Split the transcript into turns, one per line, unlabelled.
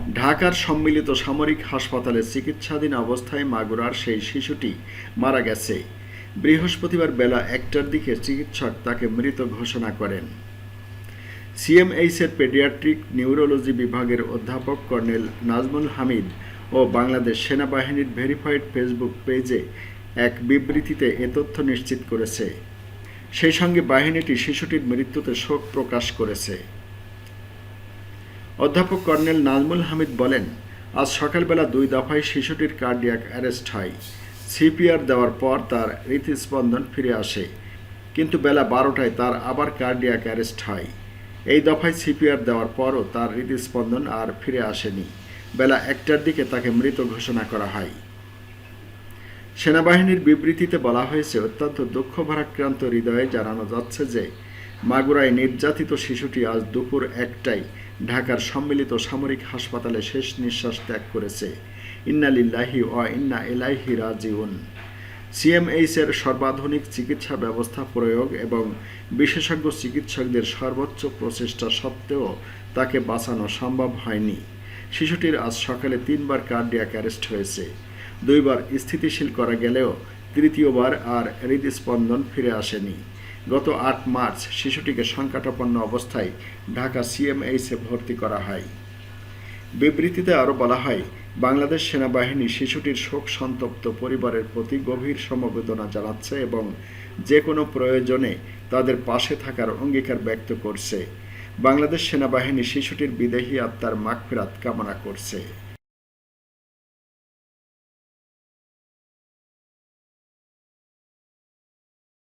ঢাকার সম্মিলিত সামরিক হাসপাতালে চিকিৎসাধীন অবস্থায় মাগুরার সেই শিশুটি মারা গেছে। বৃহস্পতিবার বেলা ১টার দিকে চিকিৎসক তাকে মৃত ঘোষণা করেন। সিএমএইচের পেডিয়াট্রিক নিউরোলজি বিভাগের অধ্যাপক কর্নেল নাজমুল হামিদ ও বাংলাদেশ সেনাবাহিনীর ভেরিফাইড ফেসবুক পেজে এক বিবৃতিতে এ তথ্য নিশ্চিত করেছে। সেই সঙ্গে বাহিনীটি শিশুটির মৃত্যুতে শোক প্রকাশ করেছে। অধ্যাপক কর্নেল নাজমুল হামিদ বলেন, আজ সকালবেলা ২ দফায় শিশুটির কার্ডিয়াক অ্যারেস্ট হয়। সিপিআর দেওয়ার পর তার হৃদস্পন্দন ফিরে আসে, কিন্তু বেলা ১২টায় তার আবার কার্ডিয়াক অ্যারেস্ট হয়। এই দফায় সিপিআর দেওয়ার পরও তার হৃদস্পন্দন আর ফিরে আসেনি। বেলা ১টার দিকে তাকে মৃত ঘোষণা করা হয়। সেনাবাহিনীর বিবৃতিতে বলা হয়েছে, অত্যন্ত দুঃখ ভারাক্রান্ত হৃদয়ে জানানো যাচ্ছে যে মাগুরায় নির্যাতিত শিশুটি আজ দুপুর ১টায় ঢাকার সম্মিলিত সামরিক হাসপাতালে শেষ নিঃশ্বাস ত্যাগ করেছে। ইন্না লিল্লাহি ওয়া ইন্না ইলাইহি রাজিউন। সিএমএইচের সর্বাধুনিক চিকিৎসা ব্যবস্থা প্রয়োগ এবং বিশেষজ্ঞ চিকিৎসকদের সর্বোচ্চ প্রচেষ্টা সত্ত্বেও তাকে বাঁচানো সম্ভব হয়নি। শিশুটির আজ সকালে ৩বার কার্ডিয়াক অ্যারেস্ট হয়েছে। ২বার স্থিতিশীল করা গেলেও তৃতীয়বার আর হৃদস্পন্দন ফিরে আসেনি। গত ৮ মার্চ শিশুটিকে সংকটাপন্ন অবস্থায় ঢাকা সিএমএইচে ভর্তি করা হয়। বিবৃতিতে আরও বলা হয়, বাংলাদেশ সেনাবাহিনী শিশুটির শোক সন্তপ্ত পরিবারের প্রতি গভীর সমবেদনা জানাচ্ছে এবং যে কোনো প্রয়োজনে তাদের পাশে থাকার অঙ্গীকার ব্যক্ত করছে। বাংলাদেশ সেনাবাহিনী শিশুটির বিদেহী আত্মার মাগফিরাত কামনা করছে।